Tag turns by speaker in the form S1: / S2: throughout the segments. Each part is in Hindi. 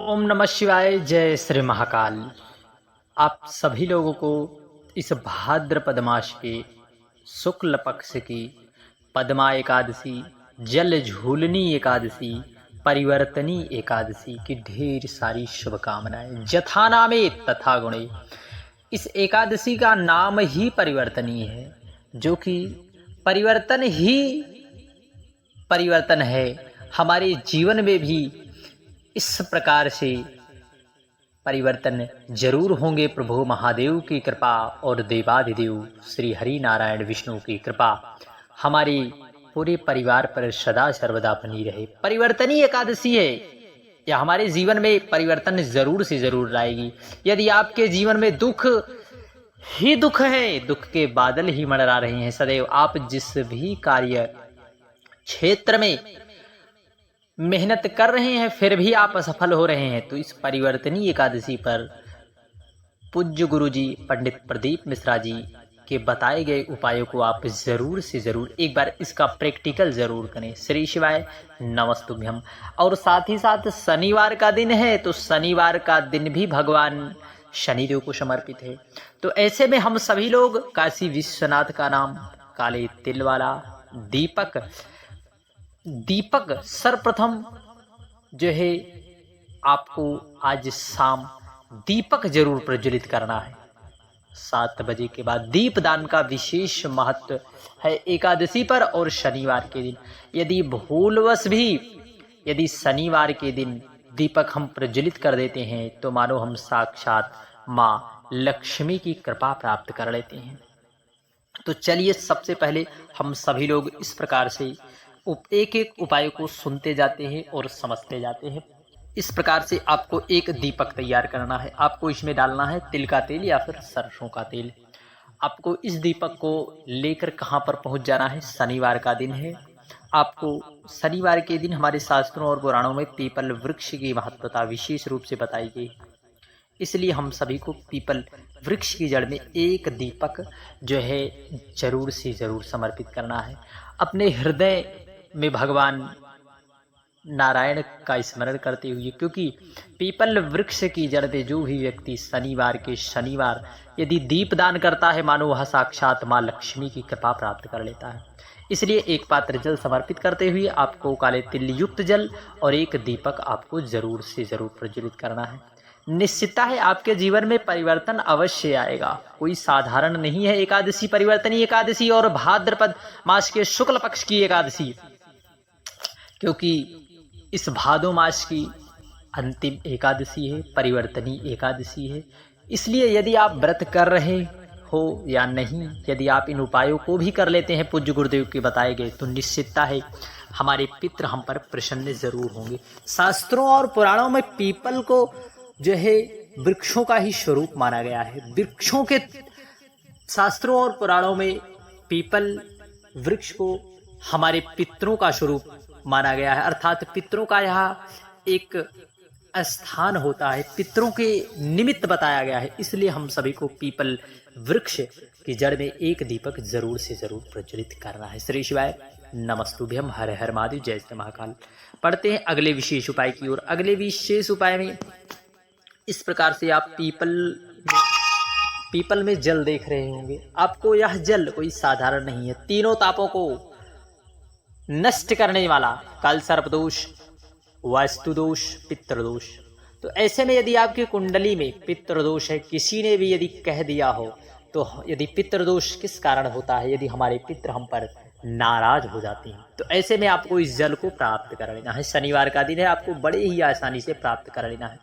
S1: ओम नमः शिवाय। जय श्री महाकाल। आप सभी लोगों को इस भाद्रपद मास के शुक्ल पक्ष की पद्मा एकादशी, जल झूलनी एकादशी, परिवर्तनी एकादशी की ढेर सारी शुभकामनाएं। जथा नामे तथा गुणे। इस एकादशी का नाम ही परिवर्तनी है, जो कि परिवर्तन ही परिवर्तन है। हमारे जीवन में भी इस प्रकार से परिवर्तन जरूर होंगे। प्रभु महादेव की कृपा और देवाधिदेव श्री हरि नारायण विष्णु की कृपा हमारे पूरे परिवार पर सदा सर्वदा बनी रहे। परिवर्तनी एकादशी है, यह हमारे जीवन में परिवर्तन जरूर से जरूर लाएगी। यदि आपके जीवन में दुख ही दुख है, दुख के बादल ही मंडरा रहे हैं सदैव, आप जिस भी कार्य क्षेत्र में मेहनत कर रहे हैं फिर भी आप असफल हो रहे हैं, तो इस परिवर्तनी एकादशी पर पूज्य गुरुजी पंडित प्रदीप मिश्रा जी के बताए गए उपायों को आप जरूर से जरूर एक बार इसका प्रैक्टिकल जरूर करें। श्री शिवाय नमस्तुभ्यम। और साथ ही साथ शनिवार का दिन है, तो शनिवार का दिन भी भगवान शनिदेव को समर्पित है। तो ऐसे में हम सभी लोग काशी विश्वनाथ का नाम, काले तिल वाला दीपक सर्वप्रथम जो है आपको आज शाम दीपक जरूर प्रज्वलित करना है। 7 बजे के बाद दीपदान का विशेष महत्व है एकादशी पर और शनिवार के दिन। यदि भूलवश भी यदि शनिवार के दिन दीपक हम प्रज्वलित कर देते हैं तो मानो हम साक्षात माँ लक्ष्मी की कृपा प्राप्त कर लेते हैं। तो चलिए सबसे पहले हम सभी लोग इस प्रकार से एक एक उपाय को सुनते जाते हैं और समझते जाते हैं। इस प्रकार से आपको एक दीपक तैयार करना है। आपको इसमें डालना है तिल का तेल या फिर सरसों का तेल। आपको इस दीपक को लेकर कहाँ पर पहुँच जाना है? शनिवार का दिन है। आपको शनिवार के दिन हमारे शास्त्रों और पुराणों में पीपल वृक्ष की महत्वता विशेष रूप से बताई गई, इसलिए हम सभी को पीपल वृक्ष की जड़ में एक दीपक जो है जरूर से जरूर समर्पित करना है। अपने हृदय में भगवान नारायण का स्मरण करते हुए, क्योंकि पीपल वृक्ष की जड़ में जो भी व्यक्ति शनिवार यदि दीपदान करता है मानो वह साक्षात माँ लक्ष्मी की कृपा प्राप्त कर लेता है। इसलिए एक पात्र जल समर्पित करते हुए आपको काले तिल युक्त जल और एक दीपक आपको जरूर से जरूर प्रज्वलित करना है। निश्चितता है आपके जीवन में परिवर्तन अवश्य आएगा, कोई साधारण नहीं है एकादशी, परिवर्तनी एकादशी और भाद्रपद मास के शुक्ल पक्ष की एकादशी, क्योंकि इस भादो मास की अंतिम एकादशी है, परिवर्तनी एकादशी है। इसलिए यदि आप व्रत कर रहे हो या नहीं, यदि आप इन उपायों को भी कर लेते हैं पूज्य गुरुदेव के बताए गए, तो निश्चितता है हमारे पितृ हम पर प्रसन्न जरूर होंगे। शास्त्रों और पुराणों में पीपल को जो है वृक्षों का ही स्वरूप माना गया है। वृक्षों के शास्त्रों और पुराणों में पीपल वृक्ष को हमारे पितरों का स्वरूप माना गया है, अर्थात पितरों का यहाँ एक स्थान होता है, पितरों के निमित्त बताया गया है। इसलिए हम सभी को पीपल वृक्ष की जड़ में एक दीपक जरूर से जरूर प्रज्वलित करना है। श्री शिवाय नमस्तुभ्यम। हर हर महादेव। जय श्री महाकाल। पढ़ते हैं अगले विशेष उपाय की ओर। अगले विशेष उपाय में इस प्रकार से आप पीपल में जल देख रहे होंगे। आपको यह जल कोई साधारण नहीं है, तीनों तापों को नष्ट करने वाला, काल सर्प दोष, वास्तु दोष, पितृदोष। तो ऐसे में यदि आपकी कुंडली में पितृदोष है, किसी ने भी यदि कह दिया हो, तो यदि पितृदोष किस कारण होता है? यदि हमारे पितृ हम पर नाराज हो जाते हैं, तो ऐसे में आपको इस जल को प्राप्त कर लेना है। शनिवार का दिन है, आपको बड़े ही आसानी से प्राप्त कर लेना है।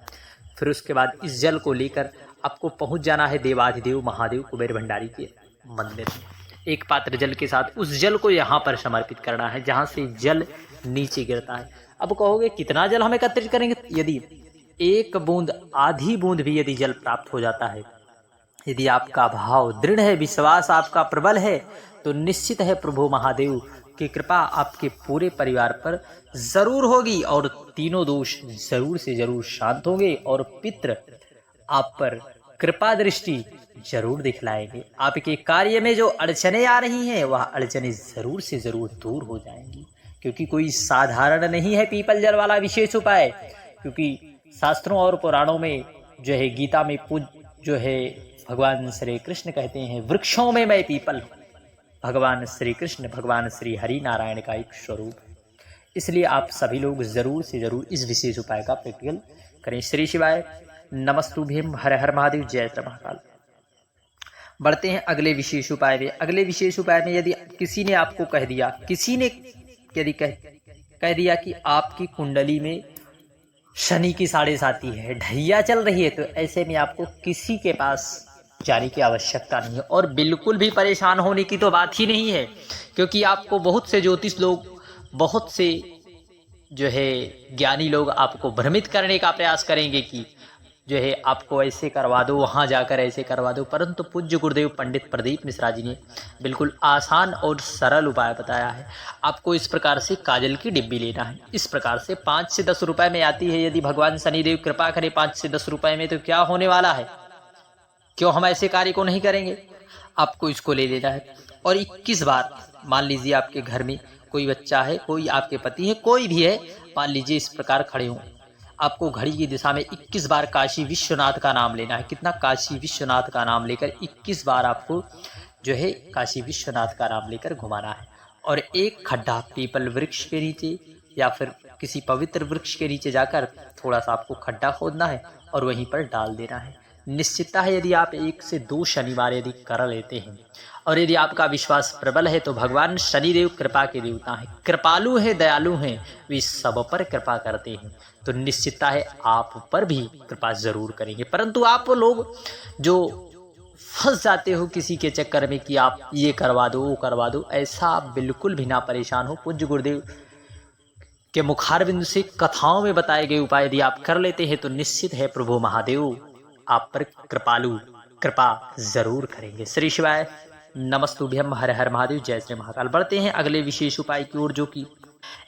S1: फिर उसके बाद इस जल को लेकर आपको पहुंच जाना है देवाधिदेव महादेव कुबेर भंडारी के मंदिर में। एक पात्र जल के साथ उस जल को यहाँ पर समर्पित करना है जहाँ से जल नीचे गिरता है। अब कहोगे कितना जल हम एकत्रित करेंगे? यदि एक बूंद, आधी बूंद भी यदि जल प्राप्त हो जाता है, यदि आपका भाव दृढ़ है, विश्वास आपका प्रबल है, तो निश्चित है प्रभु महादेव की कृपा आपके पूरे परिवार पर जरूर होगी और तीनों दोष जरूर से जरूर शांत होंगे और पितृ आप पर कृपा दृष्टि जरूर दिखलाएंगे। आपके कार्य में जो अड़चने आ रही हैं वह अड़चने जरूर से जरूर दूर हो जाएंगी, क्योंकि कोई साधारण नहीं है पीपल जल वाला विशेष उपाय, क्योंकि शास्त्रों और पुराणों में जो है गीता में जो है भगवान श्री कृष्ण कहते हैं वृक्षों में मैं पीपल हूँ। भगवान श्री कृष्ण भगवान श्री हरि नारायण का एक स्वरूप है। इसलिए आप सभी लोग जरूर से जरूर इस विशेष उपाय का प्रैक्टिकल करें। श्री शिवाय नमस्तुभ्यम, हर हर महादेव, जय श्री महाकाल। बढ़ते हैं अगले विशेष उपाय में। अगले विशेष उपाय में यदि किसी ने आपको कह दिया, किसी ने यदि कह दिया कि आपकी कुंडली में शनि की 7.5 है, ढैया चल रही है, तो ऐसे में आपको किसी के पास जाने की आवश्यकता नहीं है और बिल्कुल भी परेशान होने की तो बात ही नहीं है, क्योंकि आपको बहुत से ज्योतिष लोग, बहुत से जो है ज्ञानी लोग आपको भ्रमित करने का प्रयास करेंगे कि जो है आपको ऐसे करवा दो, वहाँ जाकर ऐसे करवा दो। परंतु पूज्य गुरुदेव पंडित प्रदीप मिश्रा जी ने बिल्कुल आसान और सरल उपाय बताया है। आपको इस प्रकार से काजल की डिब्बी लेना है। इस प्रकार से 5 से 10 रुपए में आती है। यदि भगवान शनिदेव कृपा करे 5 से 10 रुपए में, तो क्या होने वाला है, क्यों हम ऐसे कार्य को नहीं करेंगे। आपको इसको ले लेना है और 21 बार, मान लीजिए आपके घर में कोई बच्चा है, कोई आपके पति है, कोई भी है, मान लीजिए इस प्रकार खड़े हों, आपको घड़ी की दिशा में 21 बार काशी विश्वनाथ का नाम लेना है। कितना? काशी विश्वनाथ का नाम लेकर 21 बार आपको जो है काशी विश्वनाथ का नाम लेकर घुमाना है। और एक खड्डा पीपल वृक्ष के नीचे या फिर किसी पवित्र वृक्ष के नीचे जाकर थोड़ा सा आपको खड्डा खोदना है और वहीं पर डाल देना है। निश्चितता है यदि आप 1 से 2 शनिवार यदि कर लेते हैं और यदि आपका विश्वास प्रबल है, तो भगवान शनिदेव कृपा के देवता हैं, कृपालु हैं, दयालु हैं, वे सब पर कृपा करते हैं, तो निश्चितता है आप पर भी कृपा जरूर करेंगे। परंतु आप लोग जो फंस जाते हो किसी के चक्कर में कि आप ये करवा दो, वो करवा दो, ऐसा आप बिल्कुल भी ना परेशान हो। पूज्य गुरुदेव के मुखारबिंद से कथाओं में बताए गए उपाय यदि आप कर लेते हैं, तो निश्चित है प्रभु महादेव आप पर कृपा जरूर करेंगे। श्री शिवाय नमस्तुभ्यम, हर हर महादेव, जय श्री महाकाल। बढ़ते हैं अगले विशेष उपाय की ओर, जो कि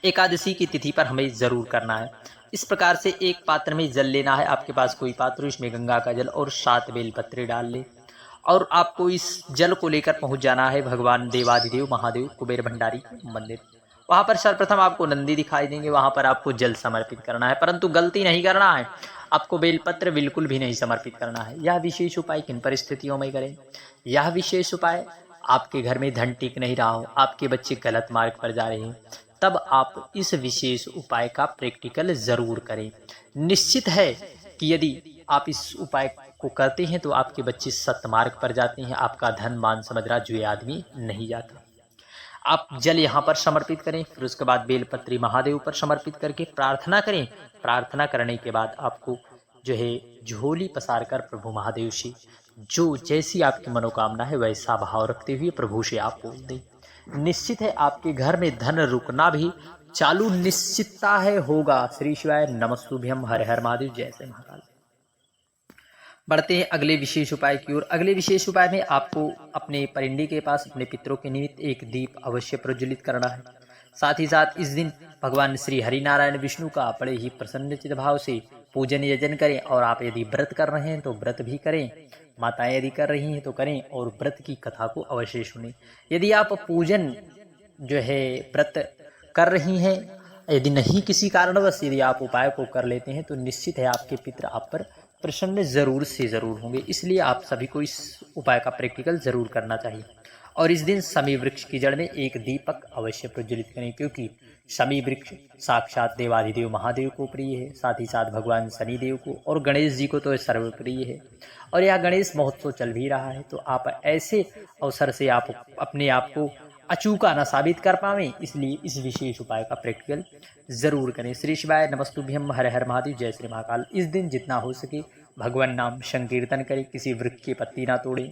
S1: एकादशी की तिथि पर हमें जरूर करना है। इस प्रकार से एक पात्र में जल लेना है। आपके पास कोई पात्र, इसमें गंगा का जल और 7 बेलपत्रे डाल ले और आपको इस जल को लेकर पहुंच जाना है भगवान देवाधिदेव महादेव कुबेर भंडारी मंदिर। वहां पर सर्वप्रथम आपको नंदी दिखाई देंगे, वहां पर आपको जल समर्पित करना है। परंतु गलती नहीं करना है, आपको बेलपत्र बिल्कुल भी नहीं समर्पित करना है। यह विशेष उपाय किन परिस्थितियों में करें? यह विशेष उपाय आपके घर में धन टिक नहीं रहा हो, आपके बच्चे गलत मार्ग पर जा रहे हैं, तब आप इस विशेष उपाय का प्रैक्टिकल जरूर करें। निश्चित है कि यदि आप इस उपाय को करते हैं तो आपके बच्चे सत्मार्ग पर जाते हैं, आपका धन मान समझना जुए आदमी नहीं जाता। आप जल यहाँ पर समर्पित करें, फिर उसके बाद बेलपत्री महादेव पर समर्पित करके प्रार्थना करें। प्रार्थना करने के बाद आपको जो है झोली पसार कर प्रभु महादेव से जो जैसी आपकी मनोकामना है वैसा भाव रखते हुए प्रभु से आप बोल दें। निश्चित है आपके घर में धन रुकना भी चालू निश्चितता है होगा। श्री शिवाय नमस्तुभ्यम, हर हर महादेव, जय श्री महाकाल। बढ़ते हैं अगले विशेष उपाय की ओर। अगले विशेष उपाय में आपको अपने परिंदे के पास अपने पितरों के निमित्त एक दीप अवश्य प्रज्वलित करना है। साथ ही साथ इस दिन भगवान श्री हरिनारायण विष्णु का बड़े ही प्रसन्नचित भाव से पूजन यजन करें। और आप यदि व्रत कर रहे हैं तो व्रत भी करें, माताएं यदि कर रही हैं तो करें, और व्रत की कथा को अवश्य सुनें। यदि आप पूजन जो है व्रत कर रही हैं, यदि नहीं किसी कारणवश यदि आप उपाय को कर लेते हैं, तो निश्चित है आपके पितर आप पर प्रसन्न जरूर से जरूर होंगे। इसलिए आप सभी को इस उपाय का प्रैक्टिकल जरूर करना चाहिए। और इस दिन शमी वृक्ष की जड़ में एक दीपक अवश्य प्रज्वलित करें, क्योंकि शमी वृक्ष साक्षात देवाधिदेव महादेव को प्रिय है, साथ ही साथ भगवान शनिदेव को और गणेश जी को तो सर्वप्रिय है। और यह गणेश महोत्सव चल भी रहा है, तो आप ऐसे अवसर से आप अपने आप को अचूका न साबित कर पावे, इसलिए इस विशेष उपाय का प्रैक्टिकल जरूर करें। श्री शिवाय नमस्तुभ्यम, हर हर महादेव, जय श्री महाकाल। इस दिन जितना हो सके भगवान नाम संकीर्तन करें, किसी वृक्ष की पत्ती ना तोड़ें,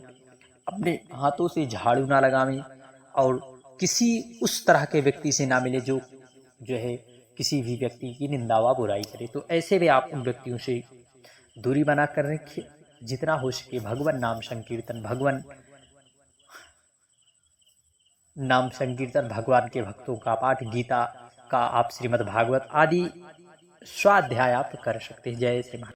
S1: अपने हाथों से झाड़ू ना लगावें, और किसी उस तरह के व्यक्ति से ना मिले जो है किसी भी व्यक्ति की निंदा व बुराई करे। तो ऐसे में आप उन व्यक्तियों से दूरी बना कर रखिए। जितना हो सके भगवान नाम संकीर्तन, भगवान के भक्तों का पाठ, गीता का आप श्रीमद् भागवत आदि स्वाध्याय आप कर सकते हैं। जय श्री महाकाल।